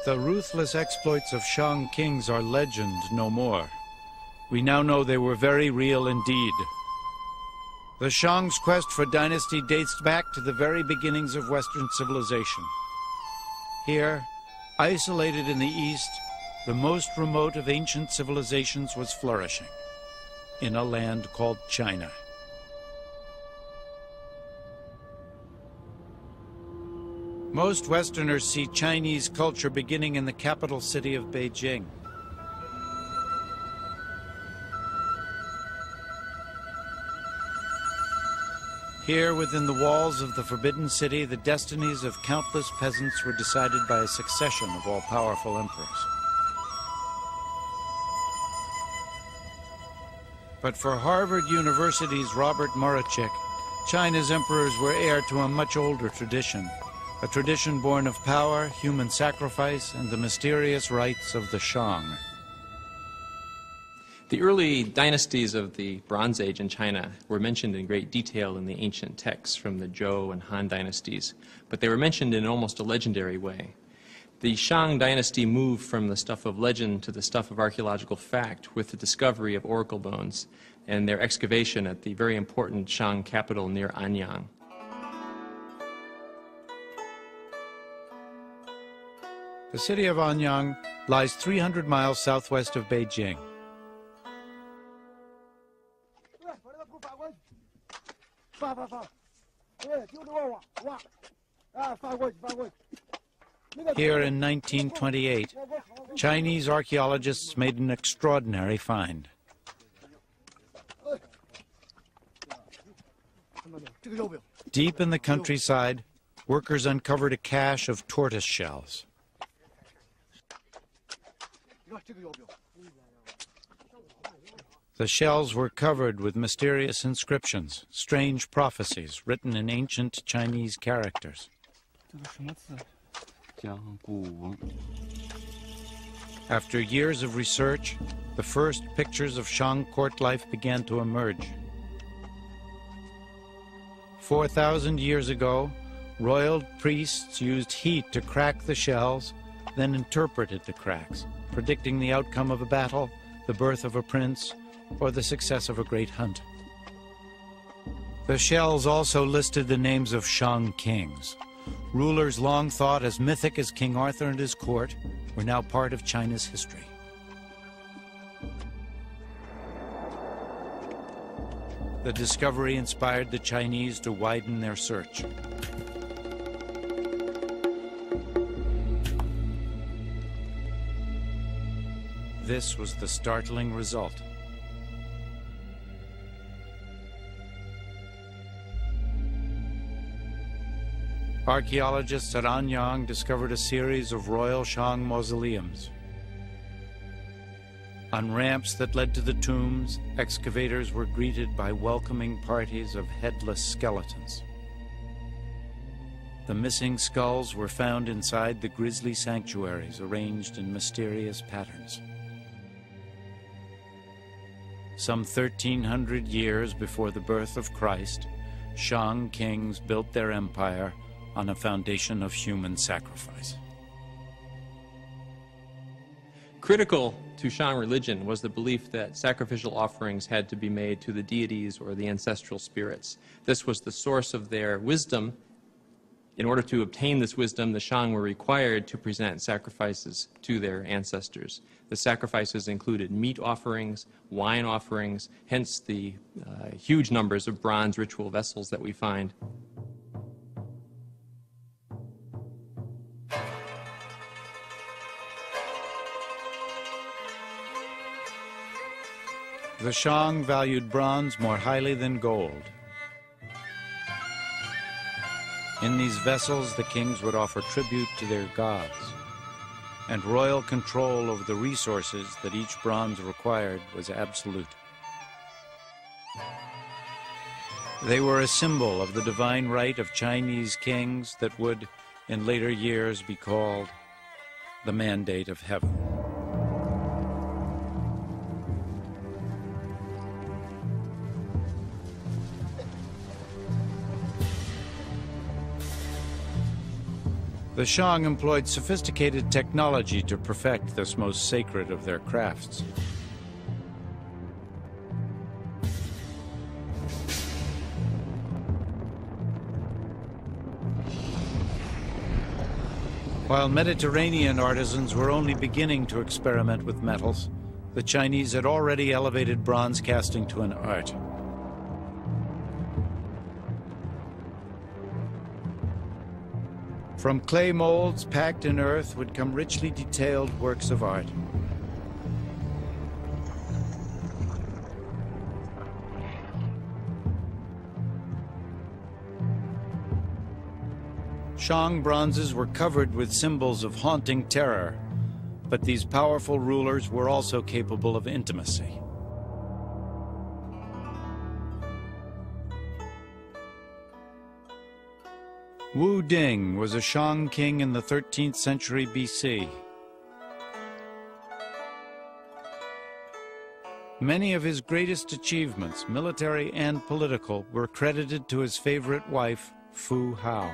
the ruthless exploits of Shang kings are legend no more. We now know they were very real indeed. The Shang's quest for dynasty dates back to the very beginnings of Western civilization. Here, isolated in the east, the most remote of ancient civilizations was flourishing, in a land called China. Most Westerners see Chinese culture beginning in the capital city of Beijing. Here, within the walls of the Forbidden City, the destinies of countless peasants were decided by a succession of all-powerful emperors. But for Harvard University's Robert Murachek, China's emperors were heir to a much older tradition, a tradition born of power, human sacrifice, and the mysterious rites of the Shang. The early dynasties of the Bronze Age in China were mentioned in great detail in the ancient texts from the Zhou and Han dynasties, but they were mentioned in almost a legendary way. The Shang dynasty moved from the stuff of legend to the stuff of archaeological fact with the discovery of oracle bones and their excavation at the very important Shang capital near Anyang. The city of Anyang lies 300 miles southwest of Beijing. Here in 1928, Chinese archaeologists made an extraordinary find. Deep in the countryside, workers uncovered a cache of tortoise shells. The shells were covered with mysterious inscriptions, strange prophecies written in ancient Chinese characters. After years of research, the first pictures of Shang court life began to emerge. 4,000 years ago, royal priests used heat to crack the shells, then interpreted the cracks, predicting the outcome of a battle, the birth of a prince, or the success of a great hunt. The shells also listed the names of Shang kings. Rulers long thought as mythic as King Arthur and his court were now part of China's history. The discovery inspired the Chinese to widen their search. This was the startling result. Archaeologists at Anyang discovered a series of royal Shang mausoleums. On ramps that led to the tombs, excavators were greeted by welcoming parties of headless skeletons. The missing skulls were found inside the grisly sanctuaries, arranged in mysterious patterns. Some 1,300 years before the birth of Christ, Shang kings built their empire on a foundation of human sacrifice. Critical to Shang religion was the belief that sacrificial offerings had to be made to the deities or the ancestral spirits. This was the source of their wisdom. In order to obtain this wisdom, the Shang were required to present sacrifices to their ancestors. The sacrifices included meat offerings, wine offerings, hence the huge numbers of bronze ritual vessels that we find. The Shang valued bronze more highly than gold. In these vessels, the kings would offer tribute to their gods, and royal control over the resources that each bronze required was absolute. They were a symbol of the divine right of Chinese kings that would, in later years, be called the mandate of heaven. The Shang employed sophisticated technology to perfect this most sacred of their crafts. While Mediterranean artisans were only beginning to experiment with metals, the Chinese had already elevated bronze casting to an art. From clay molds packed in earth would come richly detailed works of art. Shang bronzes were covered with symbols of haunting terror, but these powerful rulers were also capable of intimacy. Wu Ding was a Shang king in the 13th century BC. Many of his greatest achievements, military and political, were credited to his favorite wife, Fu Hao.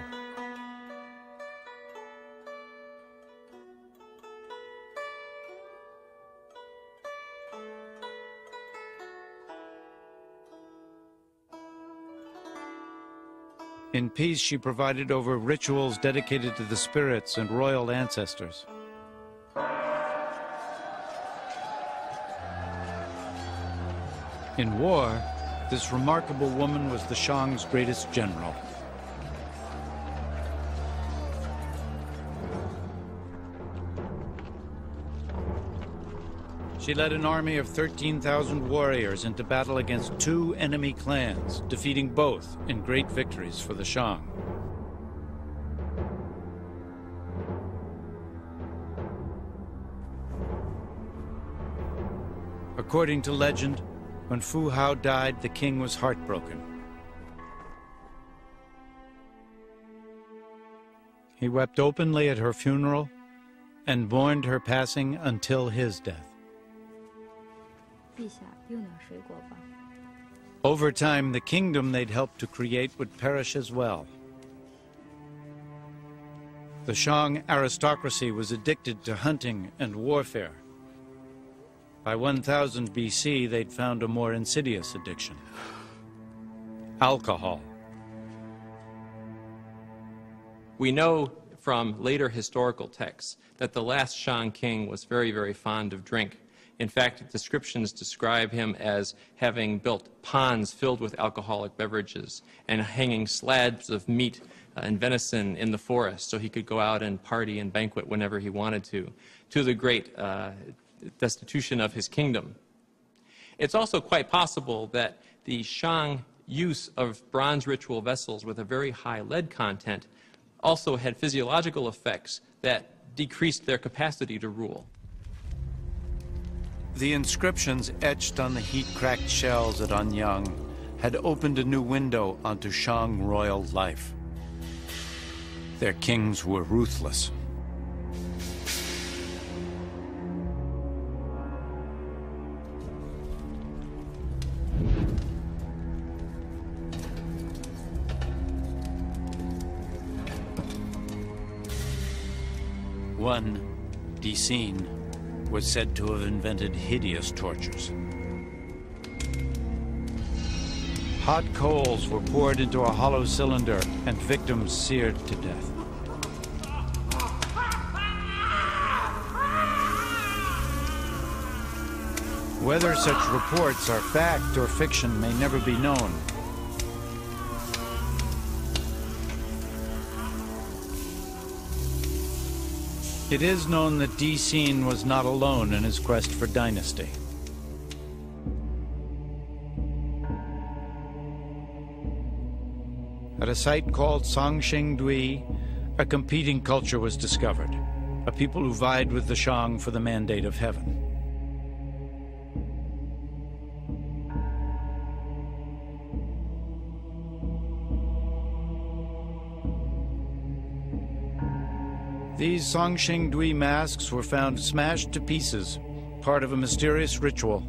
In peace, she provided over rituals dedicated to the spirits and royal ancestors. In war, this remarkable woman was the Shang's greatest general. She led an army of 13,000 warriors into battle against 2 enemy clans, defeating both in great victories for the Shang. According to legend, when Fu Hao died, the king was heartbroken. He wept openly at her funeral and mourned her passing until his death. Over time, the kingdom they'd helped to create would perish as well. The Shang aristocracy was addicted to hunting and warfare. By 1000 BC, they'd found a more insidious addiction: alcohol. We know from later historical texts that the last Shang king was very, very fond of drink. In fact, descriptions describe him as having built ponds filled with alcoholic beverages and hanging slabs of meat and venison in the forest so he could go out and party and banquet whenever he wanted to the great destitution of his kingdom. It's also quite possible that the Shang use of bronze ritual vessels with a very high lead content also had physiological effects that decreased their capacity to rule. The inscriptions etched on the heat-cracked shells at Anyang had opened a new window onto Shang royal life. Their kings were ruthless. One, Dicine, was said to have invented hideous tortures. Hot coals were poured into a hollow cylinder and victims seared to death. Whether such reports are fact or fiction may never be known. It is known that Dicine was not alone in his quest for dynasty. At a site called Sangxingdui, a competing culture was discovered, a people who vied with the Shang for the mandate of heaven. These Sangxingdui masks were found smashed to pieces, part of a mysterious ritual.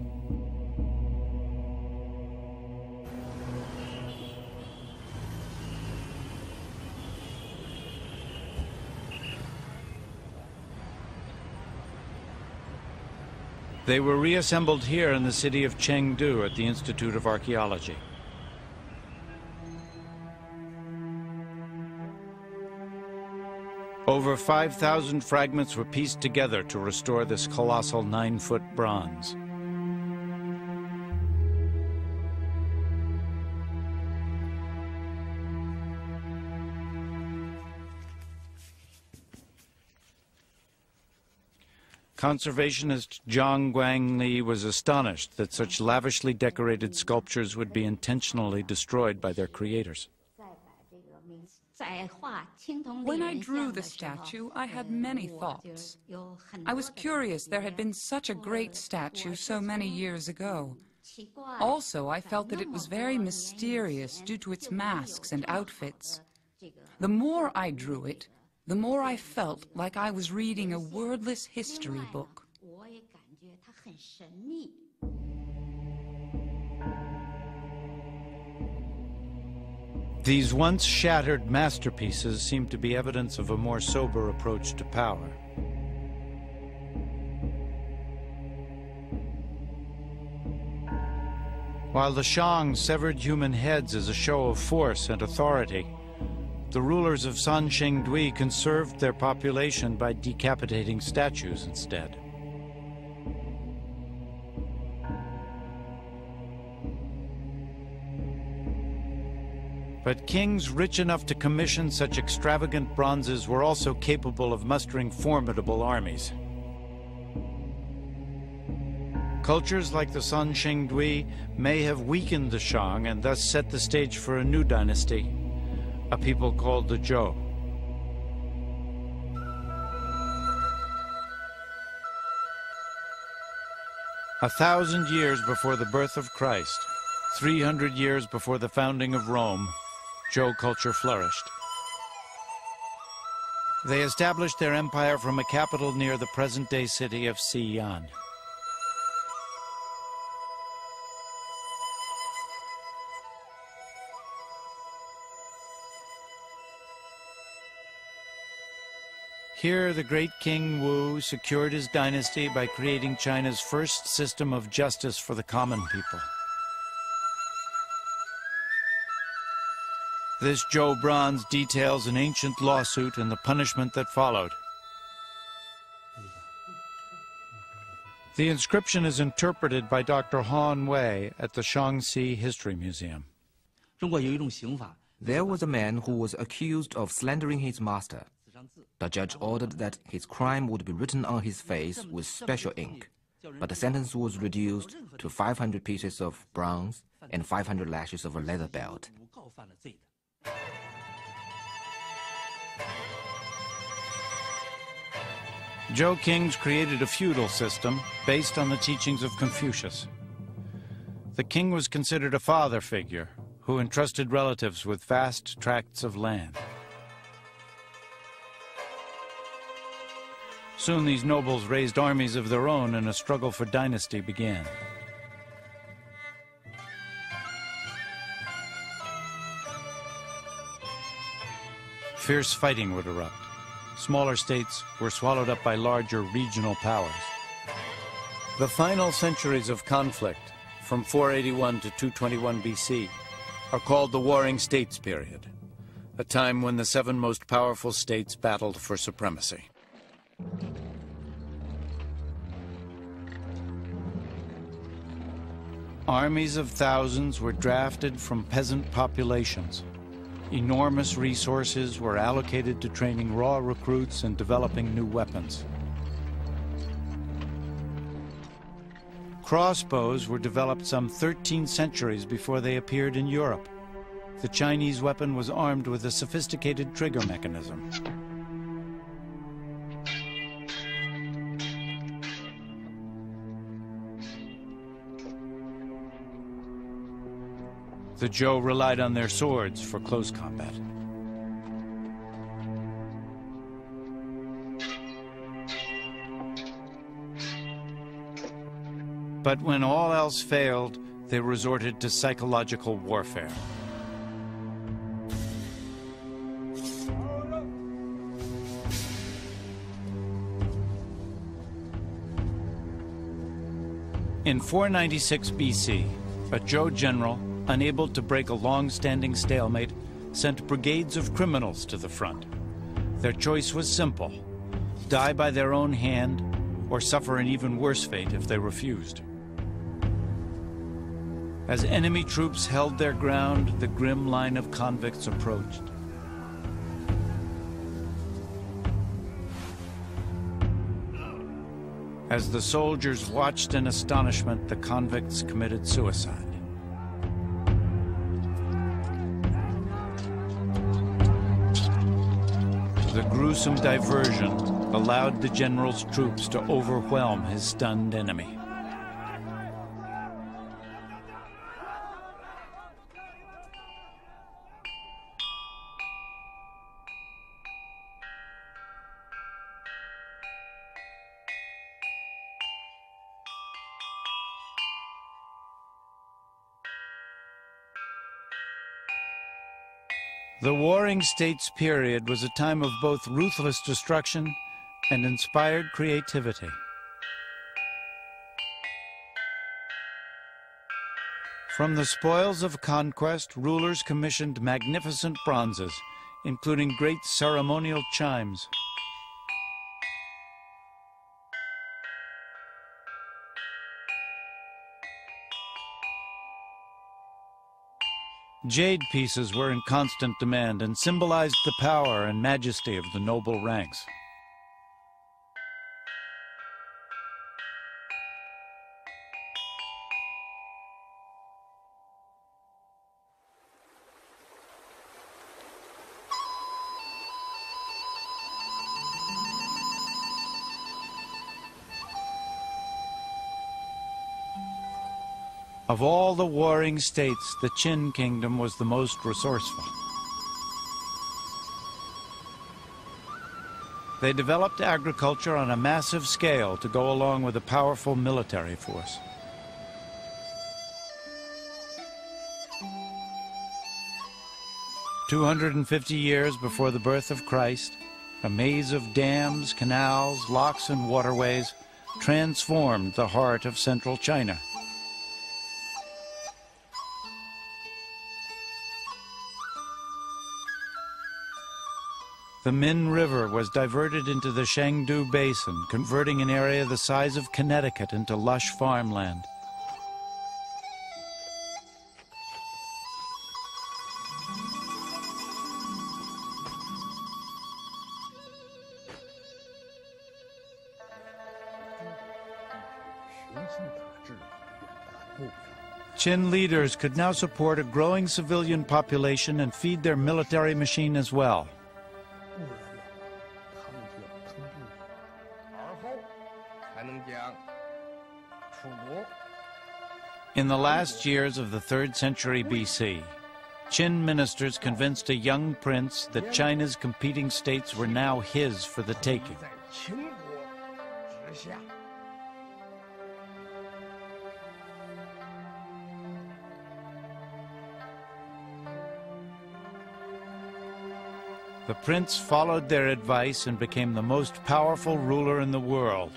They were reassembled here in the city of Chengdu at the Institute of Archaeology. Over 5,000 fragments were pieced together to restore this colossal 9-foot bronze. Conservationist Zhang Guangli was astonished that such lavishly decorated sculptures would be intentionally destroyed by their creators. When I drew the statue, I had many thoughts. I was curious there had been such a great statue so many years ago. Also, I felt that it was very mysterious due to its masks and outfits. The more I drew it, the more I felt like I was reading a wordless history book. These once shattered masterpieces seem to be evidence of a more sober approach to power. While the Shang severed human heads as a show of force and authority, the rulers of San Shengdui conserved their population by decapitating statues instead. But kings rich enough to commission such extravagant bronzes were also capable of mustering formidable armies. Cultures like the San Shengdui may have weakened the Shang and thus set the stage for a new dynasty, a people called the Zhou. A 1,000 years before the birth of Christ, 300 years before the founding of Rome, Zhou culture flourished. They established their empire from a capital near the present-day city of Xi'an. Here, the great King Wu secured his dynasty by creating China's first system of justice for the common people. This Zhou bronze details an ancient lawsuit and the punishment that followed. The inscription is interpreted by Dr. Han Wei at the Shaanxi History Museum. There was a man who was accused of slandering his master. The judge ordered that his crime would be written on his face with special ink, but the sentence was reduced to 500 pieces of bronze and 500 lashes of a leather belt. Zhou kings created a feudal system based on the teachings of Confucius. The king was considered a father figure who entrusted relatives with vast tracts of land. Soon these nobles raised armies of their own and a struggle for dynasty began. Fierce fighting would erupt. Smaller states were swallowed up by larger regional powers. The final centuries of conflict, from 481 to 221 BC, are called the Warring States period, a time when the 7 most powerful states battled for supremacy. Armies of thousands were drafted from peasant populations. Enormous resources were allocated to training raw recruits and developing new weapons. Crossbows were developed some 13 centuries before they appeared in Europe. The Chinese weapon was armed with a sophisticated trigger mechanism. The Zhou relied on their swords for close combat. But when all else failed, they resorted to psychological warfare. In 496 BC, a Zhou general, unable to break a long-standing stalemate, sent brigades of criminals to the front. Their choice was simple: die by their own hand or suffer an even worse fate if they refused. As enemy troops held their ground, the grim line of convicts approached. As the soldiers watched in astonishment, the convicts committed suicide. The gruesome diversion allowed the general's troops to overwhelm his stunned enemy. The Warring States period was a time of both ruthless destruction and inspired creativity. From the spoils of conquest, rulers commissioned magnificent bronzes, including great ceremonial chimes. Jade pieces were in constant demand and symbolized the power and majesty of the noble ranks. Of all the warring states, the Qin kingdom was the most resourceful. They developed agriculture on a massive scale to go along with a powerful military force. "250 years before the birth of Christ, a maze of dams, canals, locks, and waterways transformed the heart of central China. The Min River was diverted into the Shangdu Basin, converting an area the size of Connecticut into lush farmland. Qin leaders could now support a growing civilian population and feed their military machine as well. In the last years of the 3rd century BC, Qin ministers convinced a young prince that China's competing states were now his for the taking. The prince followed their advice and became the most powerful ruler in the world,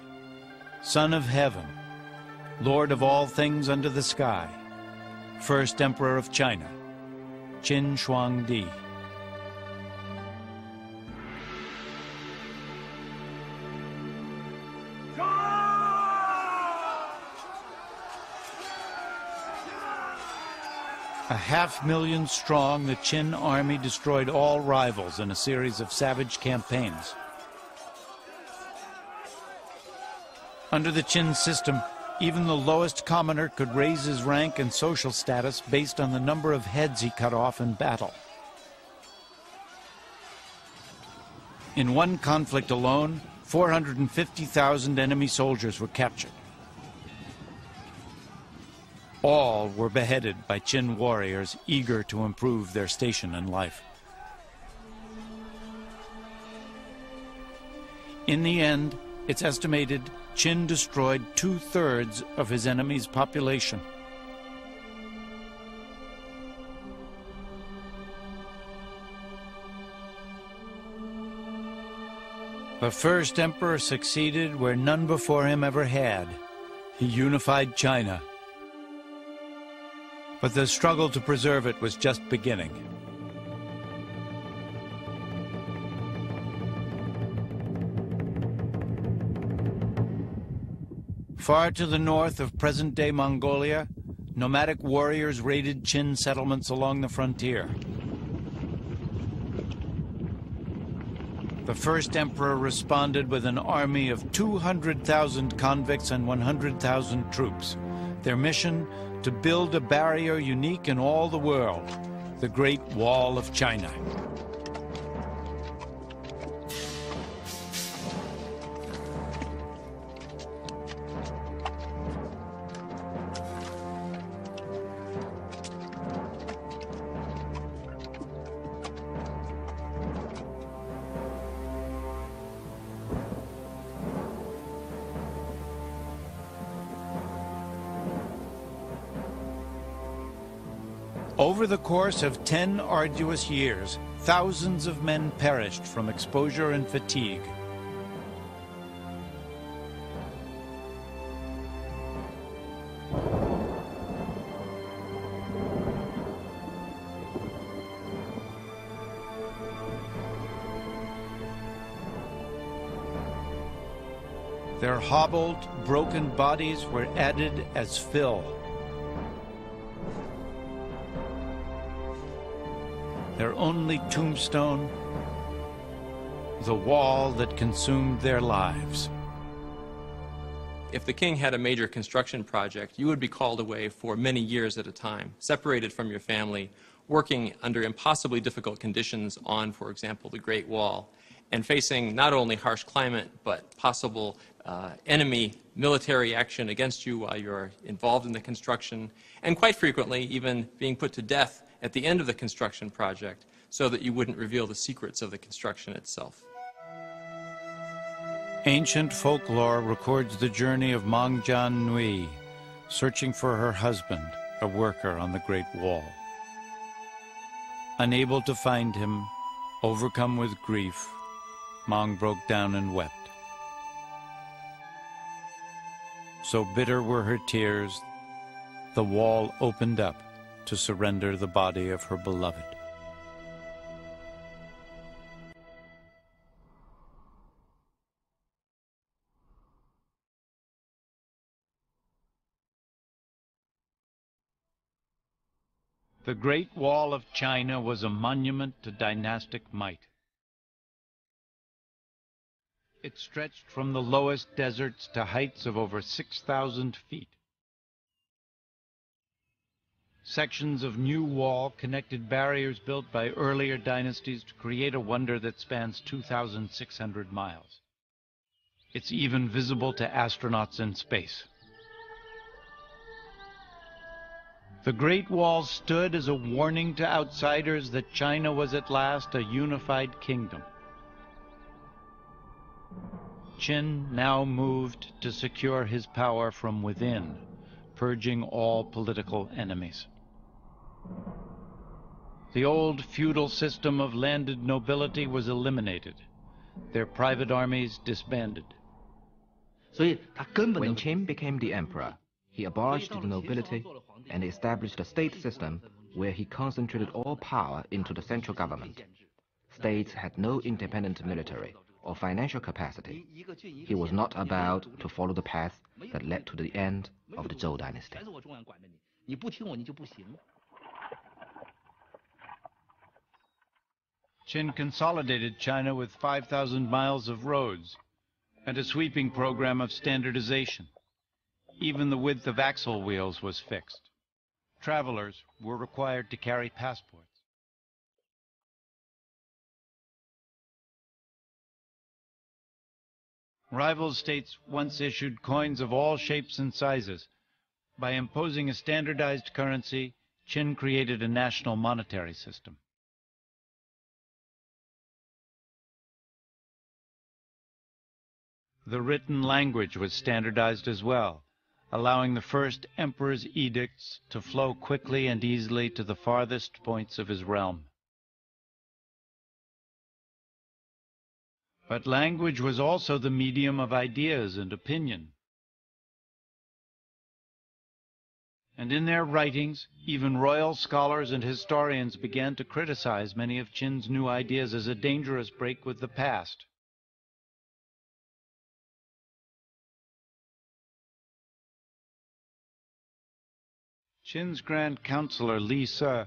son of heaven, lord of all things under the sky, first emperor of China, Qin Huangdi. A 500,000 strong, the Qin army destroyed all rivals in a series of savage campaigns. Under the Qin system, even the lowest commoner could raise his rank and social status based on the number of heads he cut off in battle. In one conflict alone, 450,000 enemy soldiers were captured. All were beheaded by Qin warriors eager to improve their station in life. In the end, it's estimated Qin destroyed 2/3 of his enemy's population. The first emperor succeeded where none before him ever had. He unified China. But the struggle to preserve it was just beginning. Far to the north of present-day Mongolia, nomadic warriors raided Qin settlements along the frontier. The first emperor responded with an army of 200,000 convicts and 100,000 troops. Their mission, to build a barrier unique in all the world, the Great Wall of China. Over the course of 10 arduous years, thousands of men perished from exposure and fatigue. Their hobbled, broken bodies were added as fill. Their only tombstone, the wall that consumed their lives. If the king had a major construction project, you would be called away for many years at a time, separated from your family, working under impossibly difficult conditions on, for example, the Great Wall, and facing not only harsh climate, but possible enemy military action against you while you're involved in the construction, and quite frequently even being put to death at the end of the construction project so that you wouldn't reveal the secrets of the construction itself. Ancient folklore records the journey of Mangjian Nui, searching for her husband, a worker on the Great Wall. Unable to find him, overcome with grief, Mang broke down and wept. So bitter were her tears, the wall opened up to surrender the body of her beloved. The Great Wall of China was a monument to dynastic might. It stretched from the lowest deserts to heights of over 6,000 feet. Sections of new wall connected barriers built by earlier dynasties to create a wonder that spans 2,600 miles. It's even visible to astronauts in space. The Great Wall stood as a warning to outsiders that China was at last a unified kingdom. Qin now moved to secure his power from within, purging all political enemies. The old feudal system of landed nobility was eliminated, their private armies disbanded. When Qin became the emperor, he abolished the nobility and established a state system where he concentrated all power into the central government. States had no independent military or financial capacity. He was not about to follow the path that led to the end of the Zhou dynasty. Qin consolidated China with 5,000 miles of roads and a sweeping program of standardization. Even the width of axle wheels was fixed. Travelers were required to carry passports. Rival states once issued coins of all shapes and sizes. By imposing a standardized currency, Qin created a national monetary system. The written language was standardized as well, allowing the first emperor's edicts to flow quickly and easily to the farthest points of his realm. But language was also the medium of ideas and opinion. And in their writings, even royal scholars and historians began to criticize many of Qin's new ideas as a dangerous break with the past. Qin's Grand Counselor Li Se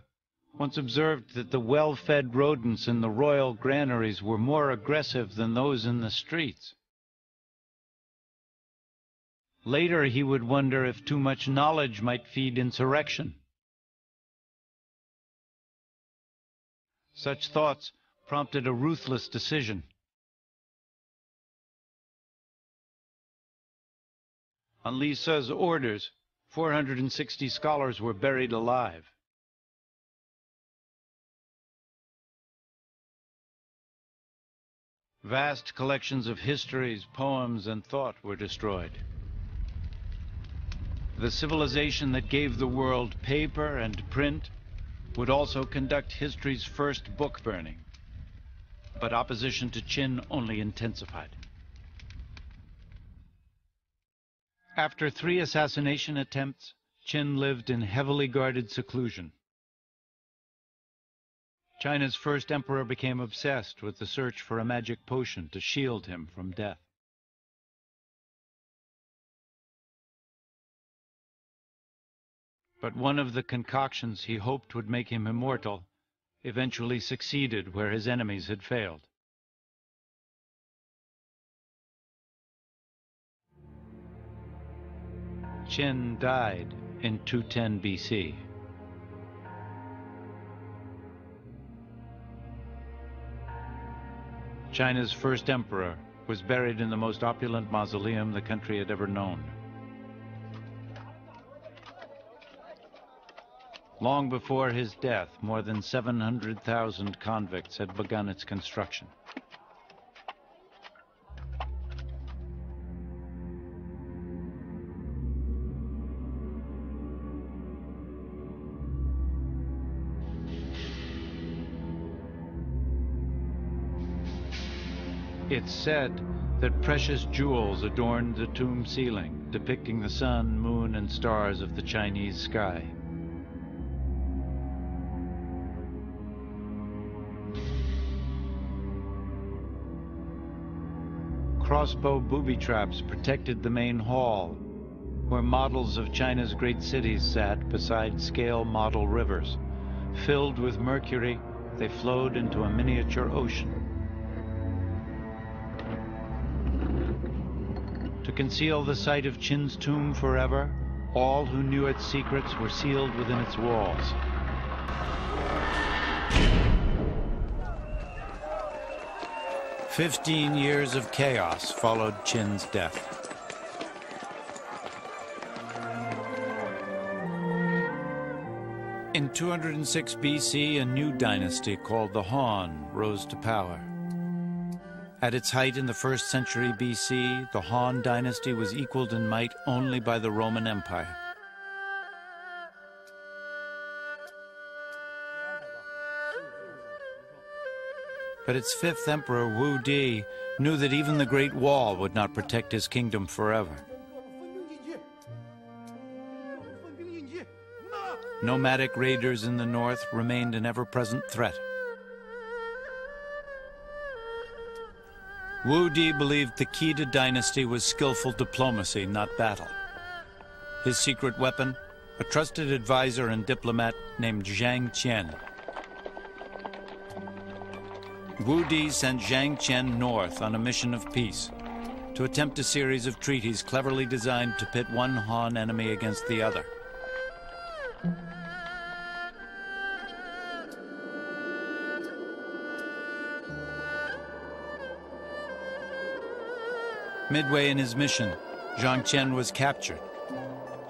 once observed that the well-fed rodents in the royal granaries were more aggressive than those in the streets. Later, he would wonder if too much knowledge might feed insurrection. Such thoughts prompted a ruthless decision. On Li Se's orders, 460 scholars were buried alive. Vast collections of histories, poems, and thought were destroyed. The civilization that gave the world paper and print would also conduct history's first book burning. But opposition to Qin only intensified. After 3 assassination attempts, Qin lived in heavily guarded seclusion. China's first emperor became obsessed with the search for a magic potion to shield him from death. But one of the concoctions he hoped would make him immortal eventually succeeded where his enemies had failed. Qin died in 210 BC. China's first emperor was buried in the most opulent mausoleum the country had ever known. Long before his death, more than 700,000 convicts had begun its construction. It's said that precious jewels adorned the tomb ceiling, depicting the sun, moon, and stars of the Chinese sky. Crossbow booby traps protected the main hall, where models of China's great cities sat beside scale model rivers. Filled with mercury, they flowed into a miniature ocean. To conceal the site of Qin's tomb forever, all who knew its secrets were sealed within its walls. "15 years of chaos followed Qin's death. In 206 BC, a new dynasty called the Han rose to power. At its height in the 1st century BC, the Han dynasty was equaled in might only by the Roman Empire. But its 5th emperor, Wu Di, knew that even the Great Wall would not protect his kingdom forever. Nomadic raiders in the north remained an ever-present threat. Wu Di believed the key to dynasty was skillful diplomacy, not battle. His secret weapon, a trusted advisor and diplomat named Zhang Qian. Wu Di sent Zhang Qian north on a mission of peace, to attempt a series of treaties cleverly designed to pit one Han enemy against the other. Midway in his mission, Zhang Qian was captured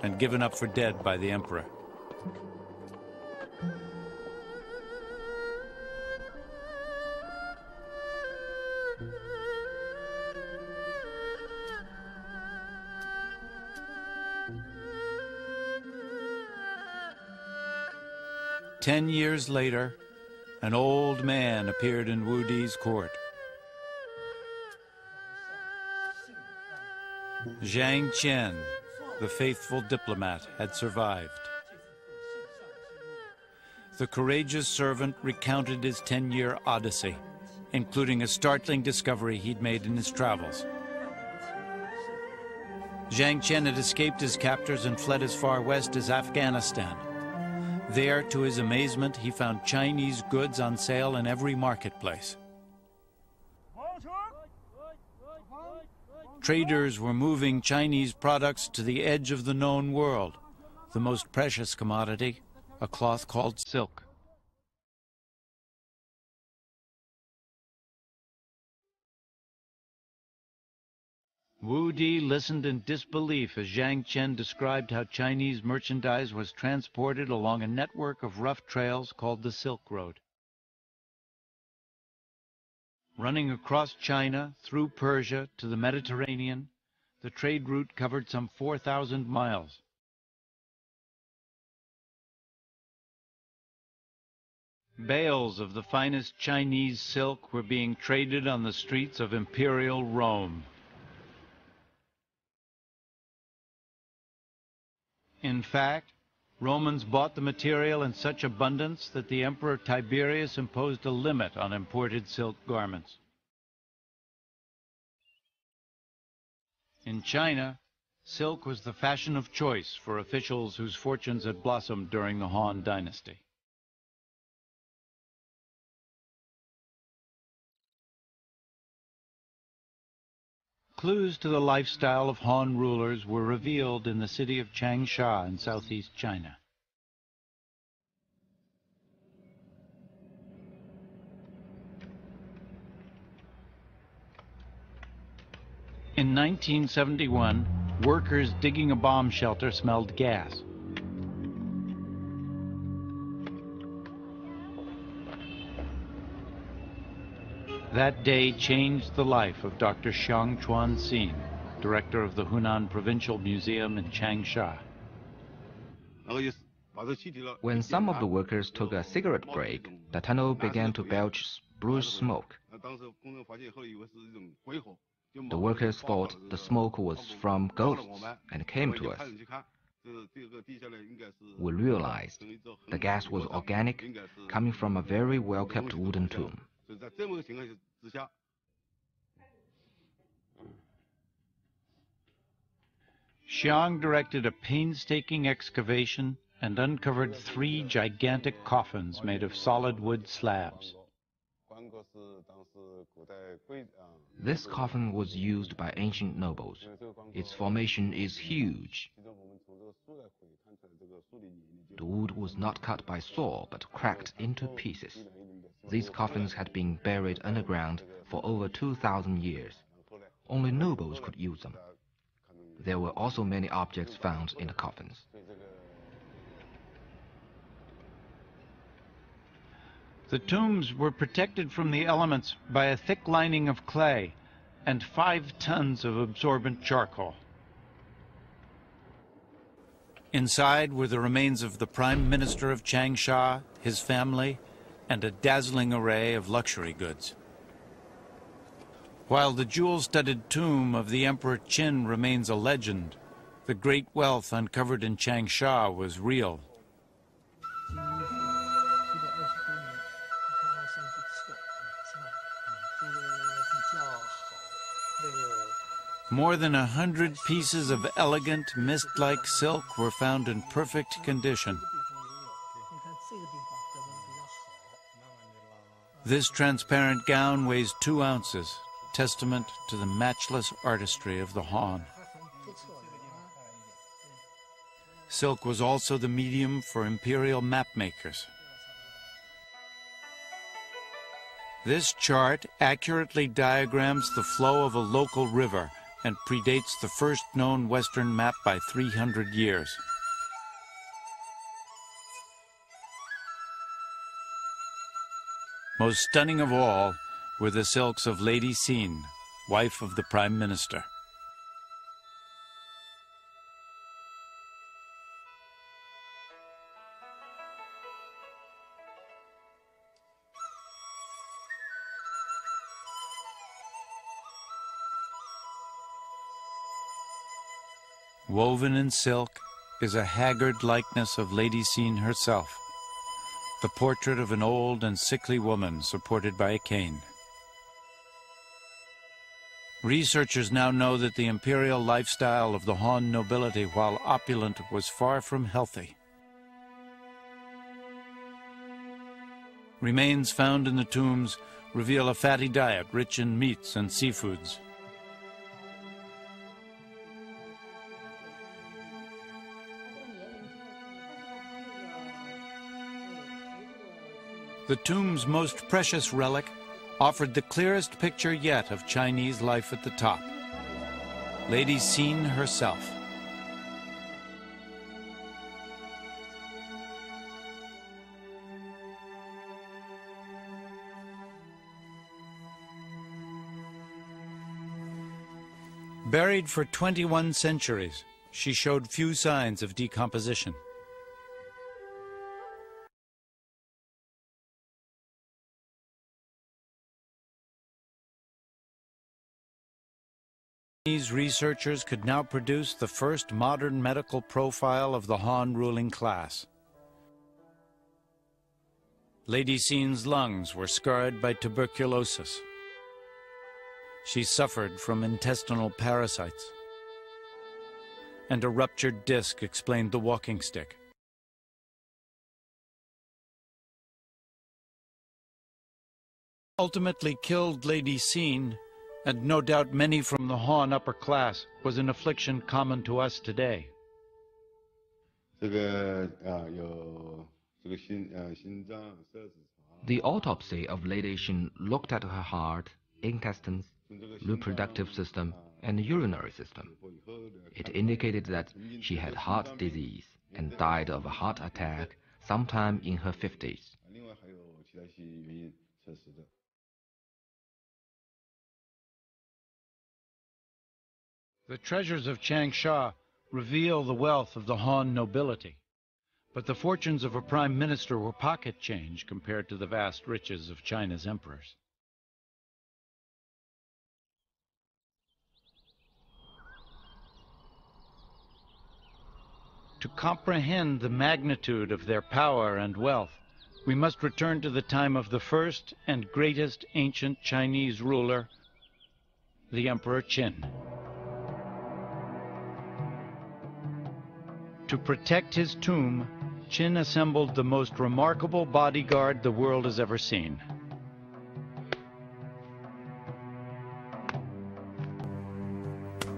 and given up for dead by the emperor. Ten years later, an old man appeared in Wu Di's court. Zhang Qian, the faithful diplomat, had survived. the courageous servant recounted his 10-year odyssey, including a startling discovery he'd made in his travels. Zhang Chen had escaped his captors and fled as far west as Afghanistan. There, to his amazement, he found Chinese goods on sale in every marketplace. Traders were moving Chinese products to the edge of the known world, the most precious commodity, a cloth called silk. Wu Di listened in disbelief as Zhang Chen described how Chinese merchandise was transported along a network of rough trails called the Silk Road. Running across China, through Persia to the Mediterranean, the trade route covered some 4,000 miles. Bales of the finest Chinese silk were being traded on the streets of imperial Rome. In fact, Romans bought the material in such abundance that the Emperor Tiberius imposed a limit on imported silk garments. In China, silk was the fashion of choice for officials whose fortunes had blossomed during the Han Dynasty. Clues to the lifestyle of Han rulers were revealed in the city of Changsha in southeast China. In 1971, workers digging a bomb shelter smelled gas. That day changed the life of Dr. Xiang Chuanxin, director of the Hunan Provincial Museum in Changsha. When some of the workers took a cigarette break, the tunnel began to belch bluish smoke. The workers thought the smoke was from ghosts and came to us. We realized the gas was organic, coming from a very well-kept wooden tomb. Xiang directed a painstaking excavation and uncovered 3 gigantic coffins made of solid wood slabs. This coffin was used by ancient nobles. Its formation is huge. The wood was not cut by saw, but cracked into pieces. These coffins had been buried underground for over 2,000 years. Only nobles could use them. There were also many objects found in the coffins. The tombs were protected from the elements by a thick lining of clay and 5 tons of absorbent charcoal. Inside were the remains of the Prime Minister of Changsha, his family, and a dazzling array of luxury goods. While the jewel-studded tomb of the Emperor Qin remains a legend, the great wealth uncovered in Changsha was real. More than 100 pieces of elegant, mist-like silk were found in perfect condition. This transparent gown weighs 2 ounces, testament to the matchless artistry of the Han. Silk was also the medium for imperial map makers. This chart accurately diagrams the flow of a local river and predates the first known Western map by 300 years. Most stunning of all were the silks of Lady Xin, wife of the Prime Minister. Woven in silk is a haggard likeness of Lady Xin herself, the portrait of an old and sickly woman supported by a cane. Researchers now know that the imperial lifestyle of the Han nobility, while opulent, was far from healthy. Remains found in the tombs reveal a fatty diet rich in meats and seafoods. The tomb's most precious relic offered the clearest picture yet of Chinese life at the top. Lady Xin herself. Buried for 21 centuries, she showed few signs of decomposition. Chinese researchers could now produce the first modern medical profile of the Han ruling class. Lady Xin's lungs were scarred by tuberculosis. She suffered from intestinal parasites, and a ruptured disc explained the walking stick. Ultimately killed Lady Xin, and no doubt many from the Han upper class, was an affliction common to us today. The autopsy of Lady Xin looked at her heart, intestines, reproductive system, and urinary system. It indicated that she had heart disease and died of a heart attack sometime in her 50s. The treasures of Changsha reveal the wealth of the Han nobility, but the fortunes of a prime minister were pocket change compared to the vast riches of China's emperors. To comprehend the magnitude of their power and wealth, we must return to the time of the first and greatest ancient Chinese ruler, the Emperor Qin. To protect his tomb, Qin assembled the most remarkable bodyguard the world has ever seen.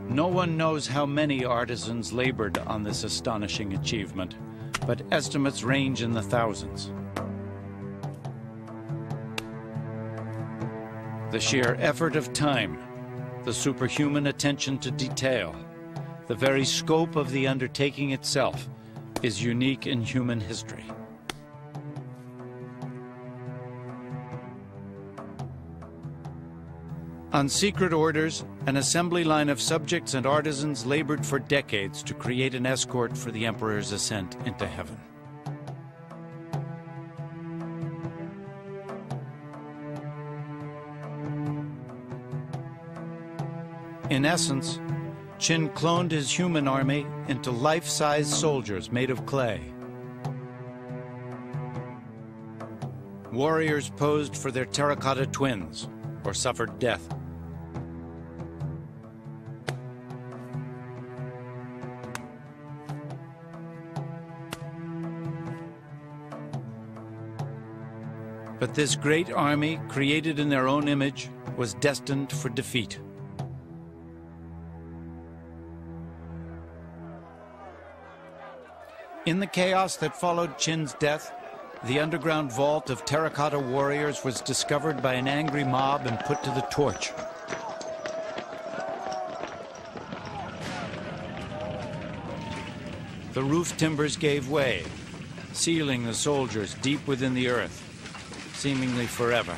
No one knows how many artisans labored on this astonishing achievement, but estimates range in the thousands. The sheer effort of time, the superhuman attention to detail, the very scope of the undertaking itself is unique in human history. On secret orders, an assembly line of subjects and artisans labored for decades to create an escort for the emperor's ascent into heaven. In essence, Qin cloned his human army into life-size soldiers made of clay. Warriors posed for their terracotta twins or suffered death. But this great army, created in their own image, was destined for defeat. In the chaos that followed Qin's death, the underground vault of terracotta warriors was discovered by an angry mob and put to the torch. The roof timbers gave way, sealing the soldiers deep within the earth, seemingly forever.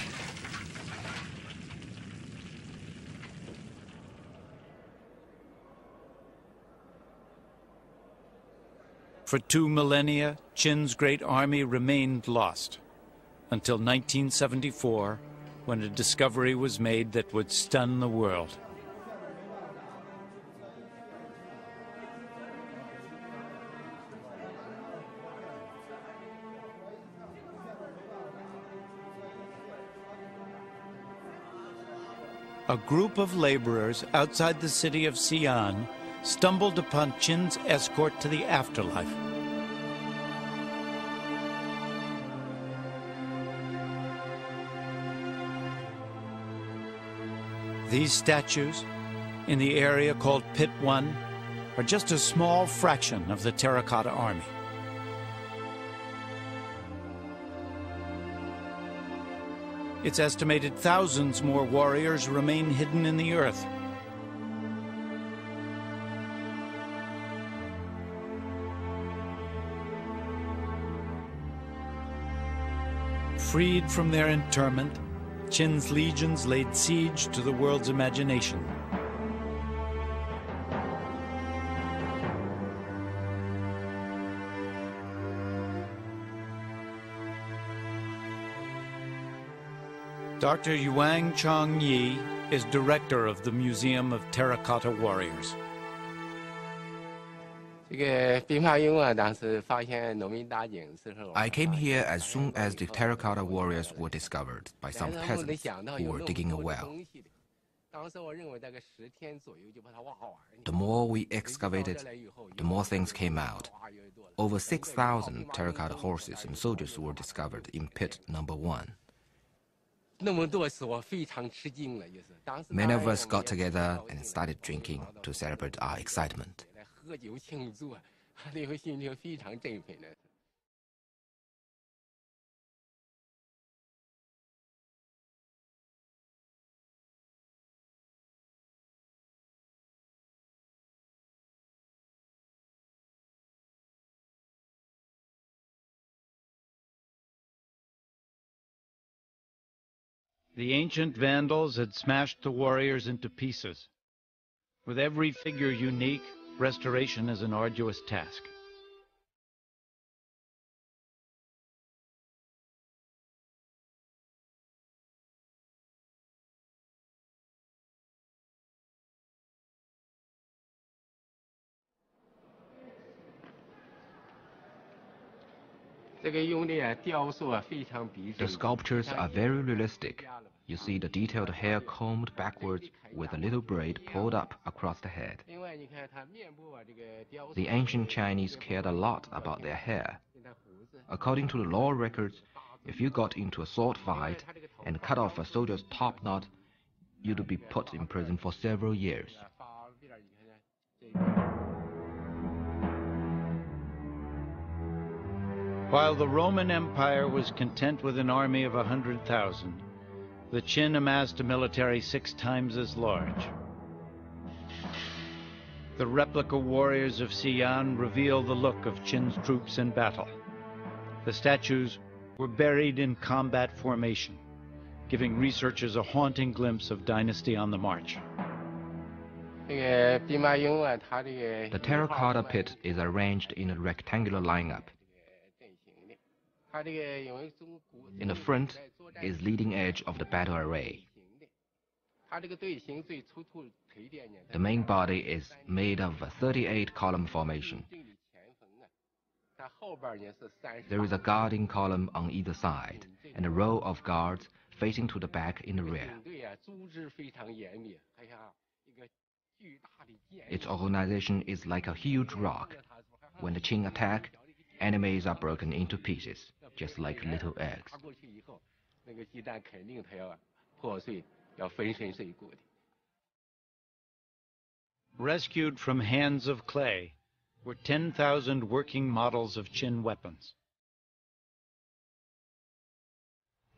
For 2 millennia, Qin's great army remained lost, until 1974, when a discovery was made that would stun the world. a group of laborers outside the city of Xi'an stumbled upon Qin's escort to the afterlife. These statues, in the area called Pit 1, are just a small fraction of the terracotta army. It's estimated thousands more warriors remain hidden in the earth. Freed from their interment, Qin's legions laid siege to the world's imagination. Dr. Yuang Changyi is director of the Museum of Terracotta Warriors. I came here as soon as the terracotta warriors were discovered by some peasants who were digging a well. The more we excavated, the more things came out. Over 6,000 terracotta horses and soldiers were discovered in pit number 1. Many of us got together and started drinking to celebrate our excitement. The ancient Vandals had smashed the warriors into pieces. With every figure unique, restoration is an arduous task. The sculptures are very realistic. You see the detailed hair combed backwards with a little braid pulled up across the head. The ancient Chinese cared a lot about their hair. According to the law records, if you got into a sword fight and cut off a soldier's top knot, you'd be put in prison for several years. While the Roman Empire was content with an army of 100,000, the Qin amassed a military 6 times as large. The replica warriors of Xi'an reveal the look of Qin's troops in battle. The statues were buried in combat formation, giving researchers a haunting glimpse of dynasty on the march. The terracotta pit is arranged in a rectangular lineup. In the front is leading edge of the battle array. The main body is made of a 38-column formation. There is a guarding column on either side, and a row of guards facing to the back in the rear. Its organization is like a huge rock. When the Qing attack, enemies are broken into pieces, just like little eggs. Rescued from hands of clay were 10,000 working models of Qin weapons.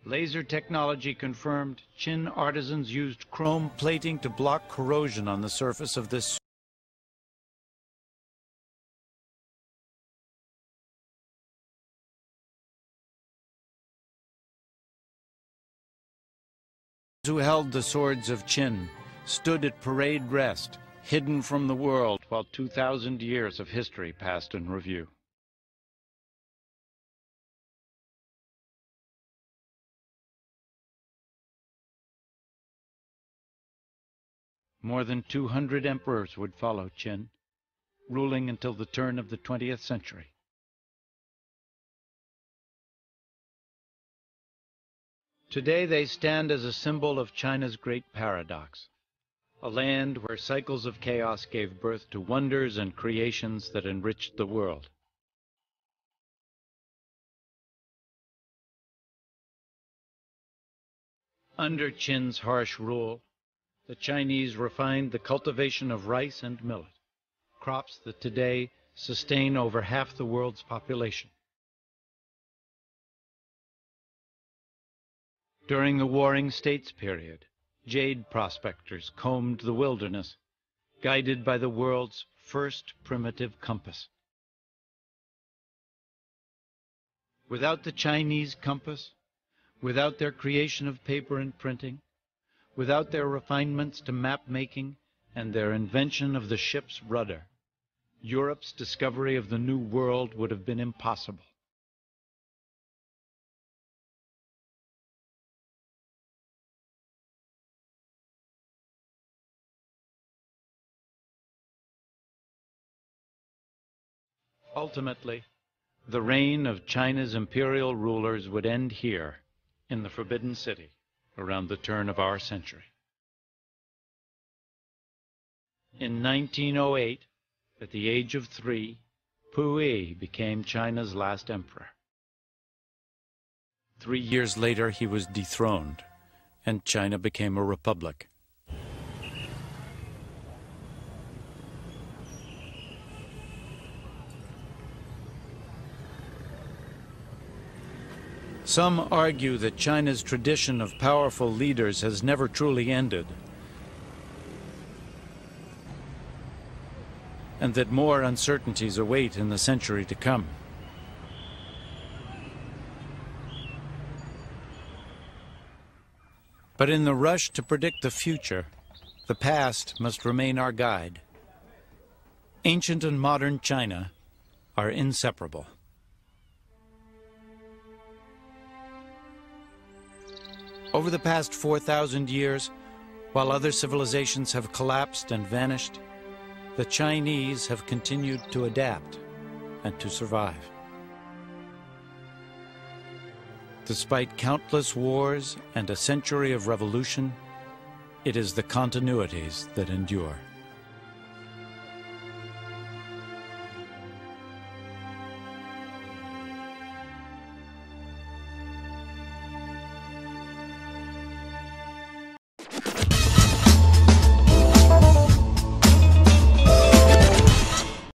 Laser technology confirmed Qin artisans used chrome plating to block corrosion on the surface of this who held the swords of Qin stood at parade rest, hidden from the world, while 2,000 years of history passed in review. More than 200 emperors would follow Qin, ruling until the turn of the 20th century. Today they stand as a symbol of China's great paradox, a land where cycles of chaos gave birth to wonders and creations that enriched the world. Under Qin's harsh rule, the Chinese refined the cultivation of rice and millet, crops that today sustain over half the world's population. During the Warring States period, jade prospectors combed the wilderness, guided by the world's first primitive compass. Without the Chinese compass, without their creation of paper and printing, without their refinements to map-making and their invention of the ship's rudder, Europe's discovery of the New World would have been impossible. Ultimately, the reign of China's imperial rulers would end here, in the Forbidden City, around the turn of our century. In 1908, at the age of 3, Puyi became China's last emperor. 3 years later, he was dethroned, and China became a republic. Some argue that China's tradition of powerful leaders has never truly ended, and that more uncertainties await in the century to come. But in the rush to predict the future, the past must remain our guide. Ancient and modern China are inseparable. Over the past 4,000 years, while other civilizations have collapsed and vanished, the Chinese have continued to adapt and to survive. Despite countless wars and a century of revolution, it is the continuities that endure.